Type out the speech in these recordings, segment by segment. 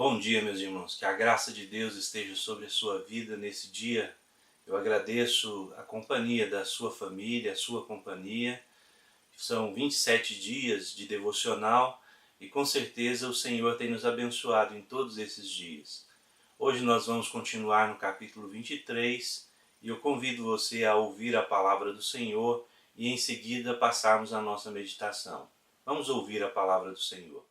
Bom dia, meus irmãos. Que a graça de Deus esteja sobre a sua vida nesse dia. Eu agradeço a companhia da sua família, a sua companhia. São 27 dias de devocional e com certeza o Senhor tem nos abençoado em todos esses dias. Hoje nós vamos continuar no capítulo 23 e eu convido você a ouvir a palavra do Senhor e em seguida passarmos a nossa meditação. Vamos ouvir a palavra do Senhor.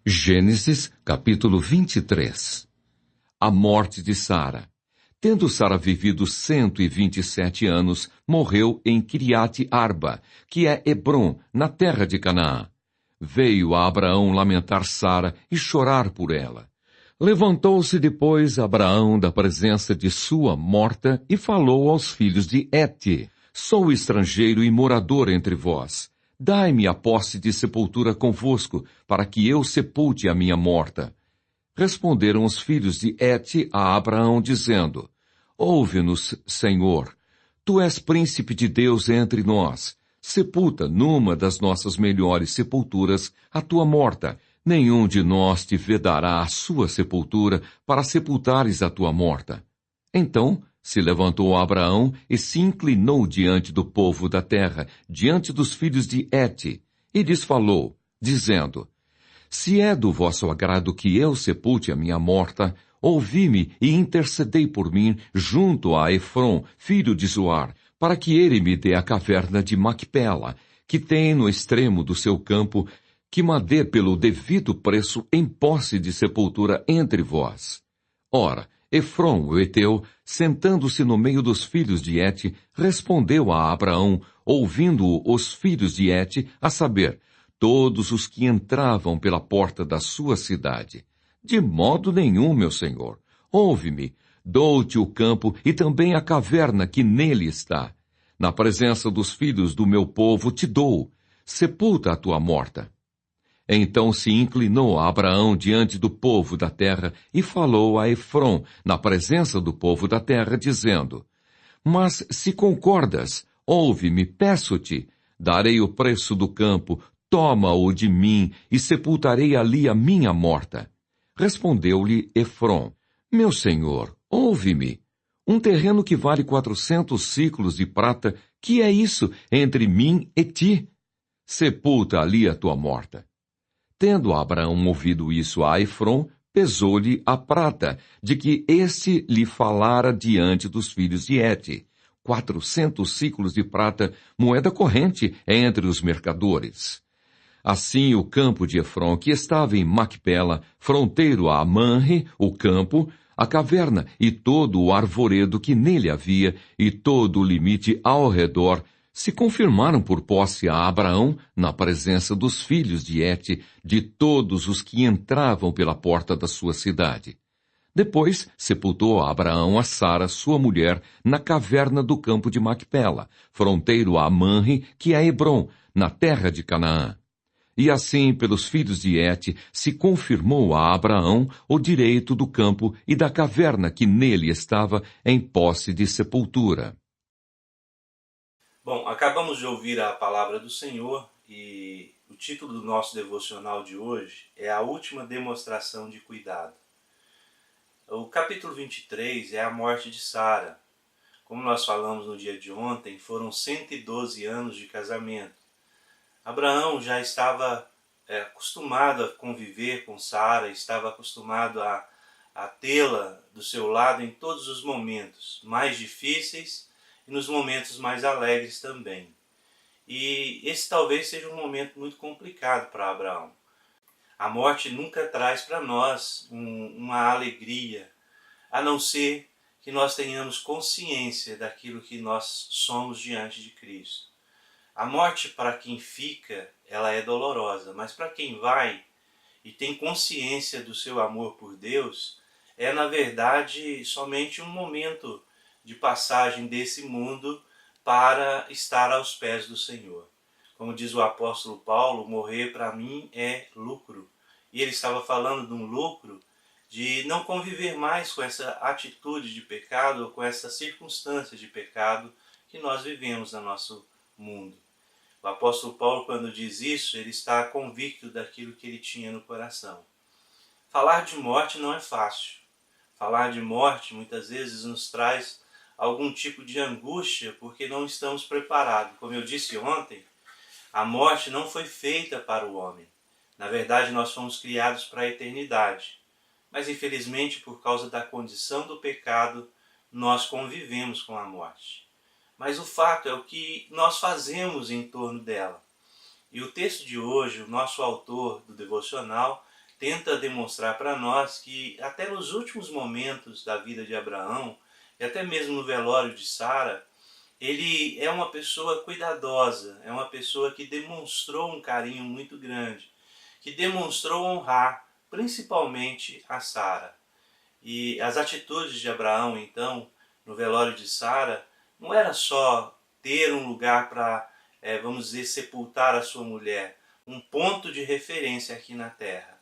Gênesis, capítulo 23. A morte de Sara. Tendo Sara vivido 127 anos, morreu em Kiriat Arba, que é Hebrom, na terra de Canaã. Veio a Abraão lamentar Sara e chorar por ela. Levantou-se depois Abraão da presença de sua morta e falou aos filhos de Hete: Sou estrangeiro e morador entre vós. Dai-me a posse de sepultura convosco, para que eu sepulte a minha morta. Responderam os filhos de Hete a Abraão, dizendo: Ouve-nos, Senhor. Tu és príncipe de Deus entre nós. Sepulta numa das nossas melhores sepulturas a tua morta. Nenhum de nós te vedará a sua sepultura para sepultares a tua morta. Então se levantou Abraão e se inclinou diante do povo da terra, diante dos filhos de Hete, e lhes falou, dizendo: Se é do vosso agrado que eu sepulte a minha morta, ouvi-me e intercedei por mim junto a Efrom, filho de Zoar, para que ele me dê a caverna de Macpela, que tem no extremo do seu campo, que me dê pelo devido preço em posse de sepultura entre vós. Ora, Efrom, o heteu, sentando-se no meio dos filhos de Hete, respondeu a Abraão, ouvindo-o os filhos de Hete, a saber, todos os que entravam pela porta da sua cidade: De modo nenhum, meu senhor. Ouve-me, dou-te o campo e também a caverna que nele está. Na presença dos filhos do meu povo te dou. Sepulta a tua morta. Então se inclinou a Abraão diante do povo da terra e falou a Efrom, na presença do povo da terra, dizendo: Mas se concordas, ouve-me, peço-te, darei o preço do campo, toma-o de mim e sepultarei ali a minha morta. Respondeu-lhe Efrom: Meu senhor, ouve-me. Um terreno que vale 400 siclos de prata, que é isso entre mim e ti? Sepulta ali a tua morta. Tendo Abraão ouvido isso a Efrom, pesou-lhe a prata, de que este lhe falara diante dos filhos de Hete, 400 siclos de prata, moeda corrente entre os mercadores. Assim o campo de Efrom, que estava em Macpela, fronteiro a Manre, o campo, a caverna e todo o arvoredo que nele havia, e todo o limite ao redor, se confirmaram por posse a Abraão, na presença dos filhos de Hete, de todos os que entravam pela porta da sua cidade. Depois sepultou Abraão a Sara, sua mulher, na caverna do campo de Macpela, fronteiro a Manre, que é Hebrom, na terra de Canaã. E assim, pelos filhos de Hete, se confirmou a Abraão o direito do campo e da caverna que nele estava em posse de sepultura. Bom, acabamos de ouvir a palavra do Senhor e o título do nosso devocional de hoje é A Última Demonstração de Cuidado. O capítulo 23 é a morte de Sara. Como nós falamos no dia de ontem, foram 112 anos de casamento. Abraão já estava acostumado a conviver com Sara, estava acostumado a tê-la do seu lado em todos os momentos mais difíceis e nos momentos mais alegres também. E esse talvez seja um momento muito complicado para Abraão. A morte nunca traz para nós uma alegria, a não ser que nós tenhamos consciência daquilo que nós somos diante de Cristo. A morte, para quem fica, ela é dolorosa, mas para quem vai e tem consciência do seu amor por Deus, é na verdade somente um momento de passagem desse mundo para estar aos pés do Senhor. Como diz o apóstolo Paulo, morrer para mim é lucro. E ele estava falando de um lucro de não conviver mais com essa atitude de pecado ou com essa circunstância de pecado que nós vivemos no nosso mundo. O apóstolo Paulo, quando diz isso, ele está convicto daquilo que ele tinha no coração. Falar de morte não é fácil. Falar de morte muitas vezes nos traz algum tipo de angústia porque não estamos preparados. Como eu disse ontem, a morte não foi feita para o homem. Na verdade, nós fomos criados para a eternidade. Mas infelizmente, por causa da condição do pecado, nós convivemos com a morte. Mas o fato é o que nós fazemos em torno dela. E o texto de hoje, o nosso autor do devocional, tenta demonstrar para nós que até nos últimos momentos da vida de Abraão, e até mesmo no velório de Sara, ele é uma pessoa cuidadosa, é uma pessoa que demonstrou um carinho muito grande, que demonstrou honrar principalmente a Sara. E as atitudes de Abraão, então, no velório de Sara, não era só ter um lugar para, vamos dizer, sepultar a sua mulher, um ponto de referência aqui na terra.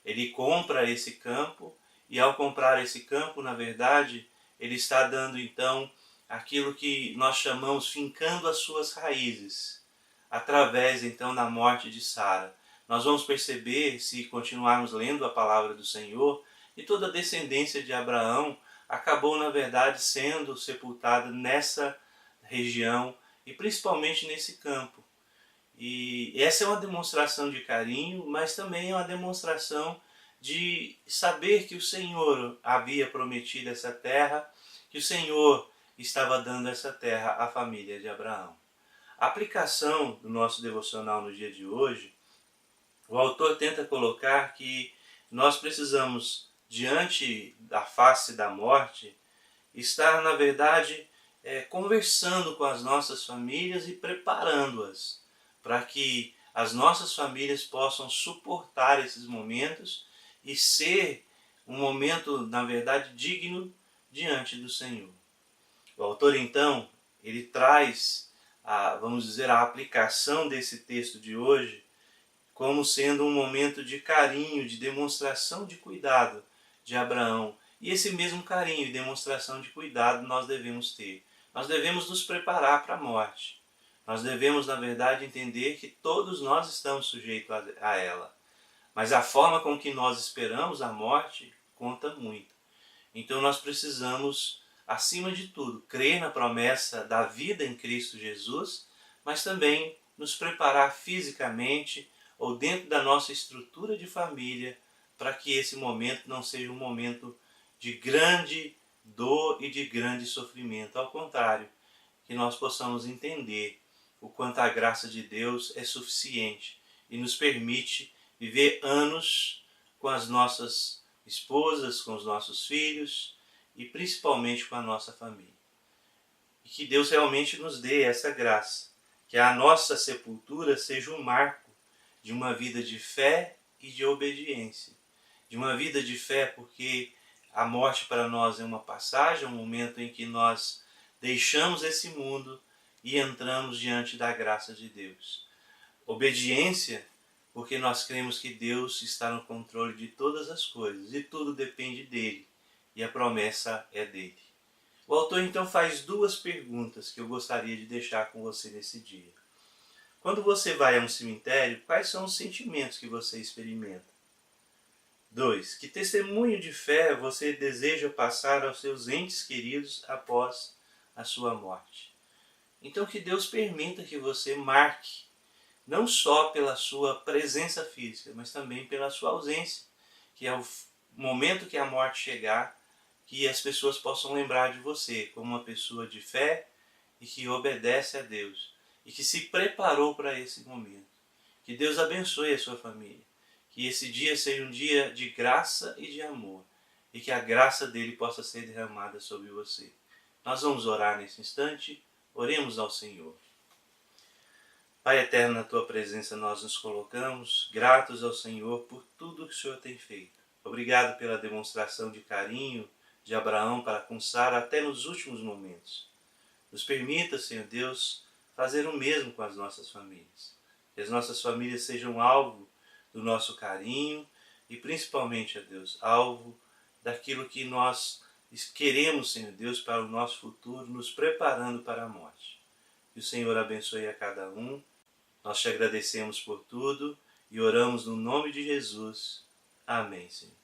Ele compra esse campo e, ao comprar esse campo, na verdade, ele está dando, então, aquilo que nós chamamos fincando as suas raízes, através, então, da morte de Sara. Nós vamos perceber, se continuarmos lendo a palavra do Senhor, que toda a descendência de Abraão acabou, na verdade, sendo sepultada nessa região e principalmente nesse campo. E essa é uma demonstração de carinho, mas também é uma demonstração de saber que o Senhor havia prometido essa terra, que o Senhor estava dando essa terra à família de Abraão. A aplicação do nosso devocional no dia de hoje, o autor tenta colocar que nós precisamos, diante da face da morte, estar, na verdade, conversando com as nossas famílias e preparando-as para que as nossas famílias possam suportar esses momentos e ser um momento, na verdade, digno diante do Senhor. O autor, então, ele traz, vamos dizer, a aplicação desse texto de hoje como sendo um momento de carinho, de demonstração de cuidado de Abraão. E esse mesmo carinho e demonstração de cuidado nós devemos ter. Nós devemos nos preparar para a morte. Nós devemos, na verdade, entender que todos nós estamos sujeitos a ela. Mas a forma com que nós esperamos a morte conta muito. Então nós precisamos, acima de tudo, crer na promessa da vida em Cristo Jesus, mas também nos preparar fisicamente ou dentro da nossa estrutura de família, para que esse momento não seja um momento de grande dor e de grande sofrimento. Ao contrário, que nós possamos entender o quanto a graça de Deus é suficiente e nos permite viver anos com as nossas esposas, com os nossos filhos e principalmente com a nossa família. E que Deus realmente nos dê essa graça, que a nossa sepultura seja um marco de uma vida de fé e de obediência. De uma vida de fé porque a morte para nós é uma passagem, um momento em que nós deixamos esse mundo e entramos diante da graça de Deus. Obediência porque nós cremos que Deus está no controle de todas as coisas e tudo depende dele e a promessa é dele. O autor então faz duas perguntas que eu gostaria de deixar com você nesse dia. Quando você vai a um cemitério, quais são os sentimentos que você experimenta? 2. Que testemunho de fé você deseja passar aos seus entes queridos após a sua morte? Então que Deus permita que você marque, não só pela sua presença física, mas também pela sua ausência, que é o momento que a morte chegar, que as pessoas possam lembrar de você como uma pessoa de fé e que obedece a Deus e que se preparou para esse momento. Que Deus abençoe a sua família, que esse dia seja um dia de graça e de amor e que a graça dele possa ser derramada sobre você. Nós vamos orar nesse instante, oremos ao Senhor. Pai eterno, na tua presença nós nos colocamos, gratos ao Senhor por tudo que o Senhor tem feito. Obrigado pela demonstração de carinho de Abraão para com Sara até nos últimos momentos. Nos permita, Senhor Deus, fazer o mesmo com as nossas famílias. Que as nossas famílias sejam alvo do nosso carinho e principalmente, ó Deus, alvo daquilo que nós queremos, Senhor Deus, para o nosso futuro, nos preparando para a morte. Que o Senhor abençoe a cada um. Nós te agradecemos por tudo e oramos no nome de Jesus. Amém, Senhor.